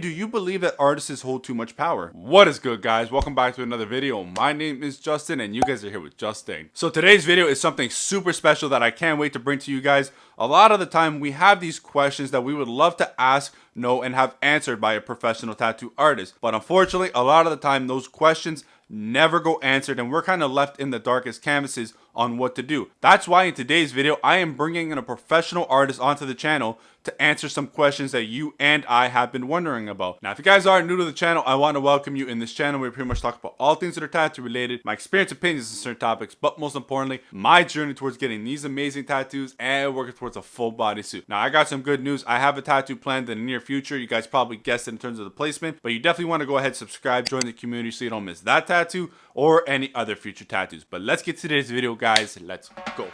Do you believe that artists hold too much power? What is good, guys? Welcome back to another video. My name is Justin and you guys are here with JustInkD. So today's video is something super special that I can't wait to bring to you guys. A lot of the time we have these questions that we would love to ask, know, and have answered by a professional tattoo artist. But unfortunately, a lot of the time those questions never go answered and we're kind of left in the darkest canvases on what to do. That's why in today's video, I am bringing in a professional artist onto the channel to answer some questions that you and I have been wondering about. Now, if you guys are new to the channel, I want to welcome you. In this channel, we pretty much talk about all things that are tattoo related, my experience, opinions on certain topics, but most importantly, my journey towards getting these amazing tattoos and working towards a full body suit. Now, I got some good news. I have a tattoo planned in the near future. You guys probably guessed it in terms of the placement, but you definitely want to go ahead and subscribe, join the community so you don't miss that tattoo or any other future tattoos. But let's get to today's video, guys. Let's go.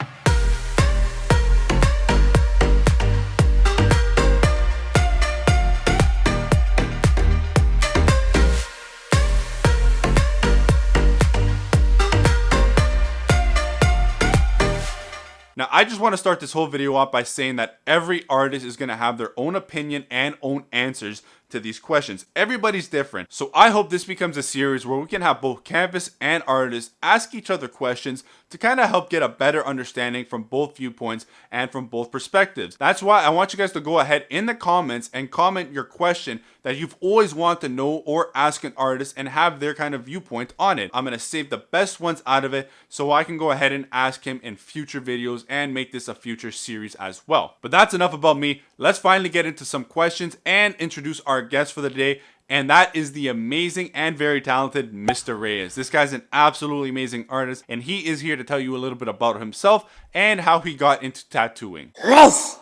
Now, I just want to start this whole video off by saying that every artist is going to have their own opinion and own answers to these questions. Everybody's different. So I hope this becomes a series where we can have both canvas and artists ask each other questions to kind of help get a better understanding from both viewpoints and from both perspectives. That's why I want you guys to go ahead in the comments and comment your question that you've always wanted to know or ask an artist and have their kind of viewpoint on it. I'm going to save the best ones out of it so I can go ahead and ask him in future videos and make this a future series as well. But that's enough about me. Let's finally get into some questions and introduce our guest for the day, and that is the amazing and very talented Mr. Reyes. This guy's an absolutely amazing artist, and he is here to tell you a little bit about himself and how he got into tattooing. Yes!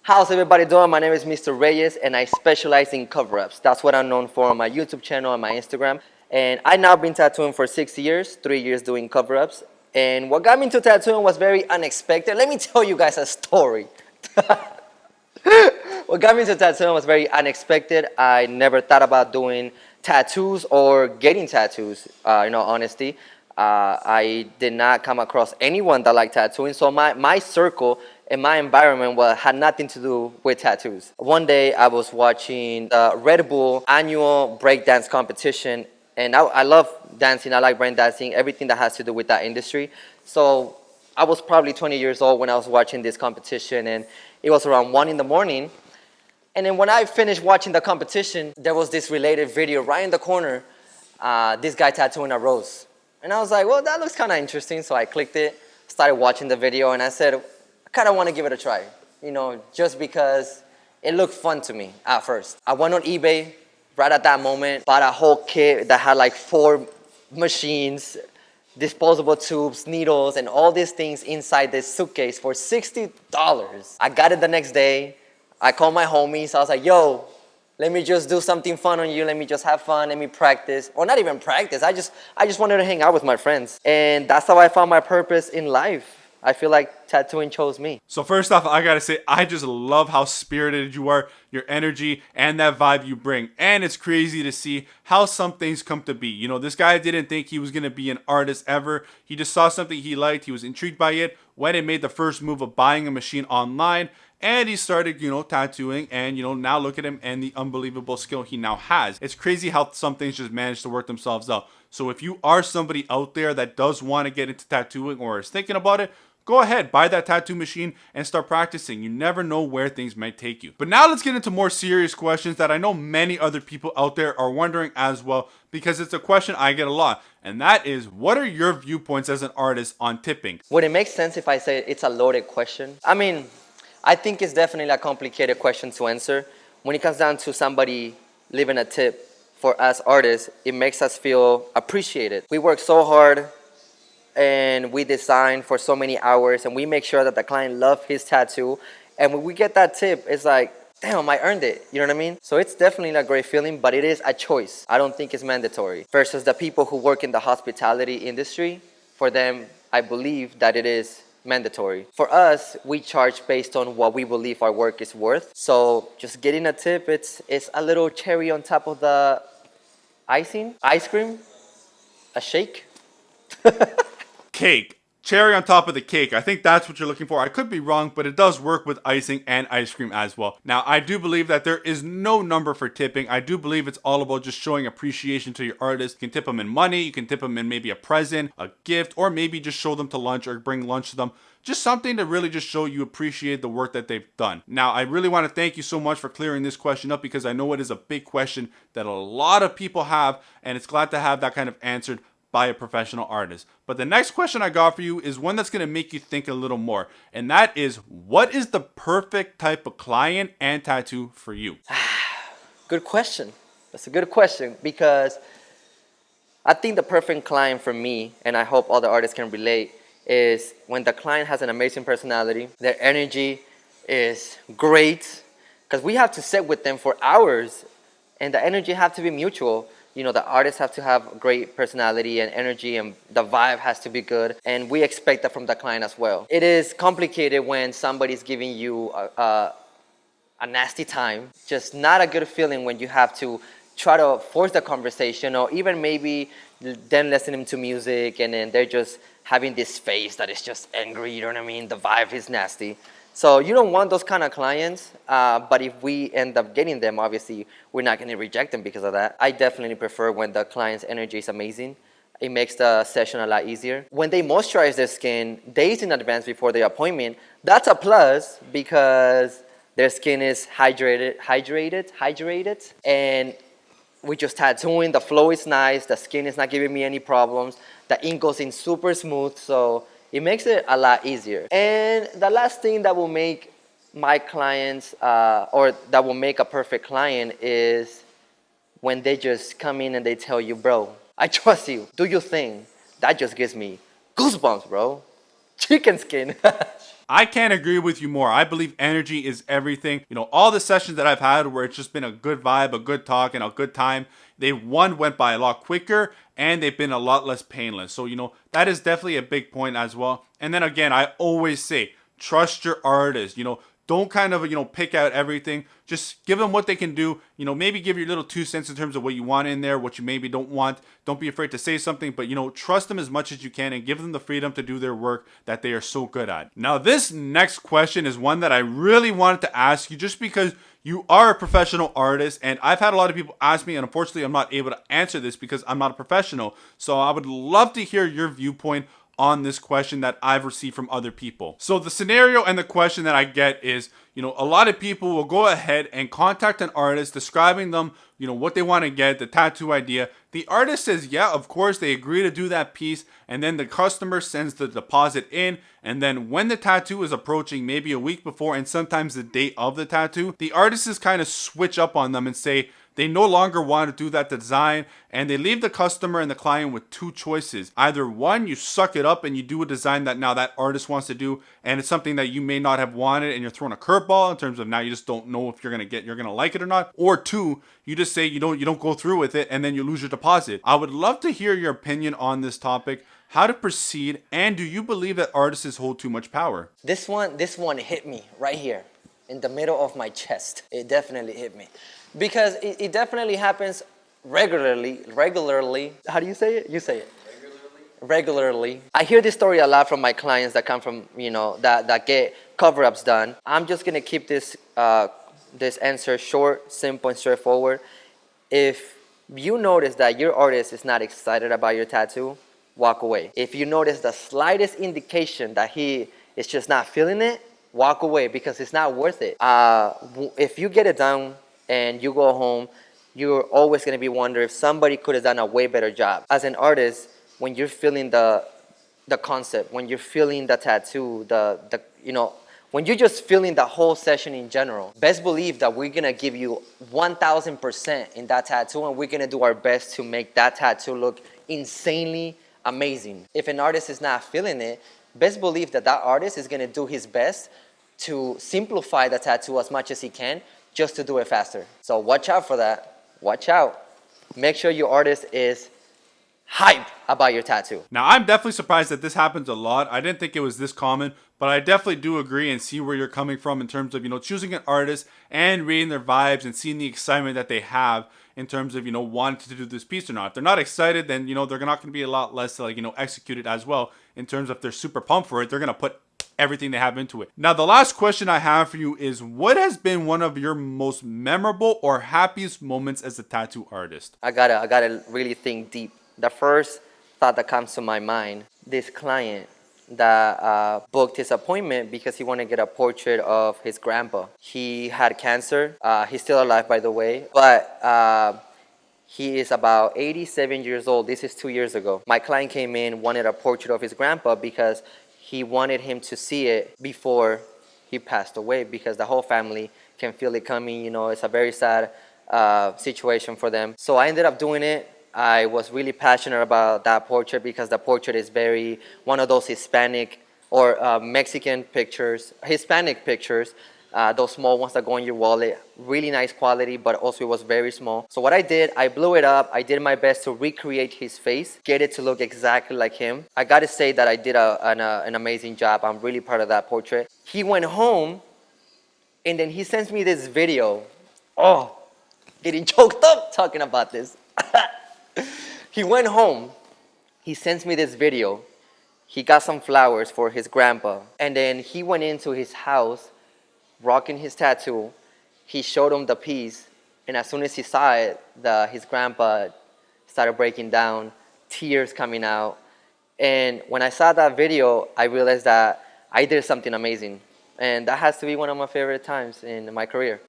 How's everybody doing? My name is Mr. Reyes, and I specialize in cover-ups. That's what I'm known for on my YouTube channel and my Instagram. And I've now been tattooing for 6 years, 3 years doing cover-ups. And what got me into tattooing was very unexpected. Let me tell you guys a story. What got me into tattooing was very unexpected. I never thought about doing tattoos or getting tattoos, in all honesty. I did not come across anyone that liked tattooing, so my circle and my environment had nothing to do with tattoos. One day I was watching the Red Bull annual breakdance competition, and I love dancing, I like breakdancing, everything that has to do with that industry. So I was probably 20 years old when I was watching this competition, and it was around 1 in the morning. And then when I finished watching the competition, there was this related video right in the corner, this guy tattooing a rose. And I was like, well, that looks kind of interesting. So I clicked it, started watching the video, and I said, I kind of want to give it a try, you know, just because it looked fun to me at first. I went on eBay right at that moment, bought a whole kit that had like 4 machines, disposable tubes, needles, and all these things inside this suitcase for $60. I got it the next day. I called my homies. I was like, yo, let me just do something fun on you. Let me just have fun. Let me practice. Or not even practice. I just wanted to hang out with my friends. And that's how I found my purpose in life. I feel like tattooing chose me. So first off, I gotta say, I just love how spirited you are, your energy, and that vibe you bring. And it's crazy to see how some things come to be. You know, this guy didn't think he was gonna be an artist ever. He just saw something he liked. He was intrigued by it, went and made the first move of buying a machine online. And he started, you know, tattooing, and, you know, now look at him and the unbelievable skill he now has. It's crazy how some things just manage to work themselves out. So if you are somebody out there that does want to get into tattooing or is thinking about it, go ahead, buy that tattoo machine and start practicing. You never know where things might take you. But now let's get into more serious questions that I know many other people out there are wondering as well, because it's a question I get a lot. And that is, what are your viewpoints as an artist on tipping? Would it make sense if I say it's a loaded question? I mean, I think it's definitely a complicated question to answer. When it comes down to somebody leaving a tip for us artists, it makes us feel appreciated. We work so hard and we design for so many hours and we make sure that the client loves his tattoo. And when we get that tip, it's like, damn, I earned it. You know what I mean? So it's definitely a great feeling, but it is a choice. I don't think it's mandatory. Versus the people who work in the hospitality industry, for them, I believe that it is mandatory. For us, we charge based on what we believe our work is worth. So just getting a tip, it's a little cherry on top of the icing, ice cream, a shake. Cake. cherry on top of the cake. I think that's what you're looking for. I could be wrong, but it does work with icing and ice cream as well. Now, I do believe that there is no number for tipping. I do believe it's all about just showing appreciation to your artist. You can tip them in money, you can tip them in maybe a present, a gift, or maybe just show them to lunch or bring lunch to them. Just something to really just show you appreciate the work that they've done. Now, I really want to thank you so much for clearing this question up, because I know it is a big question that a lot of people have, and it's glad to have that kind of answered by a professional artist. But the next question I got for you is one that's going to make you think a little more, and that is, what is the perfect type of client and tattoo for you? Good question. That's a good question, because I think the perfect client for me, and I hope all the artists can relate, is when the client has an amazing personality, their energy is great, because we have to sit with them for hours, and the energy have to be mutual. You know, the artists have to have great personality and energy, and the vibe has to be good, and we expect that from the client as well. It is complicated when somebody's giving you a nasty time, just not a good feeling when you have to try to force the conversation, or even maybe then listening to music and then they're just having this face that is just angry, you know what I mean? The vibe is nasty. So you don't want those kind of clients, but if we end up getting them, obviously we're not going to reject them because of that. I definitely prefer when the client's energy is amazing. It makes the session a lot easier. When they moisturize their skin days in advance before the appointment, that's a plus, because their skin is hydrated, and we just tattooing, the flow is nice, the skin is not giving me any problems, the ink goes in super smooth, so it makes it a lot easier. And the last thing that will make my clients, or that will make a perfect client, is when they just come in and they tell you, bro, I trust you, do your thing. That just gives me goosebumps, bro. Chicken skin. I can't agree with you more. I believe energy is everything. You know, all the sessions that I've had where it's just been a good vibe, a good talk, and a good time, they went by a lot quicker, and they've been a lot less painless. So, you know, that is definitely a big point as well. And then again, I always say, trust your artist. You know, don't kind of, you know, pick out everything. Just give them what they can do. You know, maybe give your little 2 cents in terms of what you want in there, what you maybe don't want. Don't be afraid to say something, but, you know, trust them as much as you can and give them the freedom to do their work that they are so good at. Now, this next question is one that I really wanted to ask you, just because you are a professional artist, and I've had a lot of people ask me, and unfortunately I'm not able to answer this because I'm not a professional. So I would love to hear your viewpoint on this question that I've received from other people. So the scenario and the question that I get is, you know, a lot of people will go ahead and contact an artist describing them, you know, what they want to get, the tattoo idea. The artist says, yeah, of course, they agree to do that piece. And then the customer sends the deposit in. And then when the tattoo is approaching, maybe a week before and sometimes the date of the tattoo, the artists kind of switch up on them and say, they no longer want to do that design, and they leave the customer and the client with 2 choices. Either one, you suck it up and you do a design that now that artist wants to do, and it's something that you may not have wanted, and you're throwing a curveball in terms of now you just don't know if you're gonna like it or not. Or 2, you just say you don't go through with it, and then you lose your deposit. I would love to hear your opinion on this topic, how to proceed, and do you believe that artists hold too much power? This one hit me right here in the middle of my chest. It definitely hit me. Because it definitely happens regularly. How do you say it? You say it. Regularly. I hear this story a lot from my clients that come from, you know, that get cover-ups done. I'm just gonna keep this answer short, simple, and straightforward. If you notice that your artist is not excited about your tattoo, walk away. If you notice the slightest indication that he is just not feeling it, walk away, because it's not worth it. If you get it done and you go home, you're always going to be wondering if somebody could have done a way better job. As an artist, when you're feeling the concept, when you're feeling the tattoo, you know, when you're just feeling the whole session in general, best believe that we're going to give you 1000% in that tattoo, and we're going to do our best to make that tattoo look insanely amazing. If an artist is not feeling it, best believe that artist is going to do his best to simplify the tattoo as much as he can, just to do it faster. So watch out for that. Watch out. Make sure your artist is hype about your tattoo. Now, I'm definitely surprised that this happens a lot. I didn't think it was this common, but I definitely do agree and see where you're coming from in terms of, choosing an artist and reading their vibes and seeing the excitement that they have in terms of, wanting to do this piece or not. If they're not excited, then, they're not going to be a lot less, execute it as well in terms of if they're super pumped for it. They're going to put everything they have into it. Now, the last question I have for you is, what has been one of your most memorable or happiest moments as a tattoo artist? I gotta really think deep. The first thought that comes to my mind, this client that booked his appointment because he wanted to get a portrait of his grandpa. He had cancer. He's still alive, by the way, but he is about 87 years old. This is 2 years ago. My client came in, wanted a portrait of his grandpa because he wanted him to see it before he passed away, because the whole family can feel it coming. It's a very sad situation for them. So I ended up doing it. I was really passionate about that portrait because the portrait is very one of those Hispanic or Mexican pictures, Hispanic pictures, those small ones that go in your wallet. Really nice quality, but also it was very small. So what I did, I blew it up. I did my best to recreate his face, get it to look exactly like him. I gotta say that I did an amazing job. I'm really proud of that portrait. He went home and then he sends me this video. Oh, getting choked up talking about this. He went home, he sends me this video. He got some flowers for his grandpa. And then he went into his house, rocking his tattoo. He showed him the piece. And as soon as he saw it, his grandpa started breaking down, tears coming out. And when I saw that video, I realized that I did something amazing. And that has to be one of my favorite times in my career.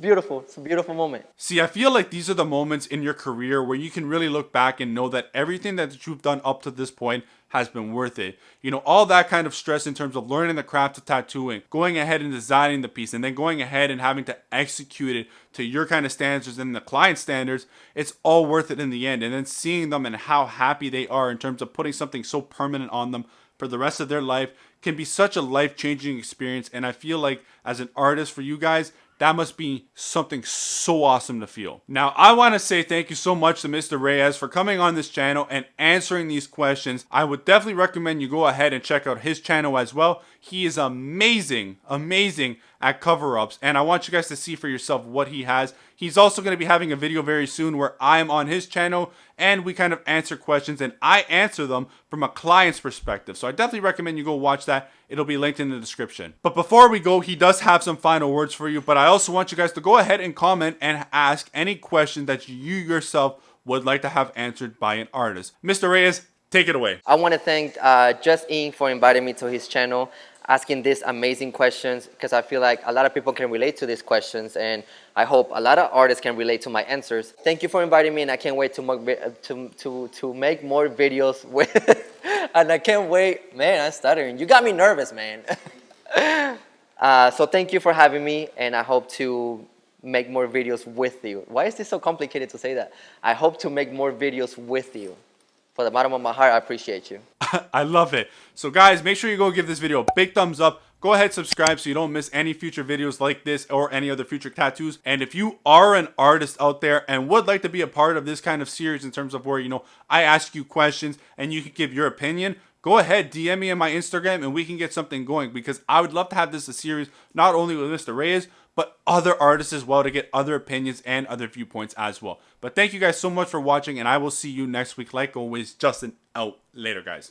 Beautiful. It's a beautiful moment. See, I feel like these are the moments in your career where you can really look back and know that everything that you've done up to this point has been worth it. All that kind of stress in terms of learning the craft of tattooing, going ahead and designing the piece, and then going ahead and having to execute it to your kind of standards and the client standards, it's all worth it in the end. And then seeing them and how happy they are in terms of putting something so permanent on them for the rest of their life can be such a life-changing experience. And I feel like as an artist, for you guys, that must be something so awesome to feel. Now, I want to say thank you so much to Mr. Reyes for coming on this channel and answering these questions. I would definitely recommend you go ahead and check out his channel as well. He is amazing at cover-ups, and I want you guys to see for yourself what he has. He's also going to be having a video very soon where I'm on his channel and we kind of answer questions, and I answer them from a client's perspective. So I definitely recommend you go watch that. It'll be linked in the description. But before we go, he does have some final words for you, but I also want you guys to go ahead and comment and ask any question that you yourself would like to have answered by an artist. Mr. Reyes, take it away. I want to thank JustINK for inviting me to his channel, asking these amazing questions, because I feel like a lot of people can relate to these questions, and I hope a lot of artists can relate to my answers. Thank you for inviting me, and I can't wait to make more videos with and I can't wait. Man, I'm stuttering. You got me nervous, man. So thank you for having me, and I hope to make more videos with you. Why is this so complicated to say that? I hope to make more videos with you. For the bottom of my heart, I appreciate you. I love it. So guys, make sure you go give this video a big thumbs up. Go ahead, subscribe so you don't miss any future videos like this or any other future tattoos. And if you are an artist out there and would like to be a part of this kind of series in terms of where, I ask you questions and you can give your opinion, go ahead, DM me on my Instagram and we can get something going, because I would love to have this a series not only with Mr. Reyes, but other artists as well, to get other opinions and other viewpoints as well. But thank you guys so much for watching, and I will see you next week. Like always, Justin out. Later, guys.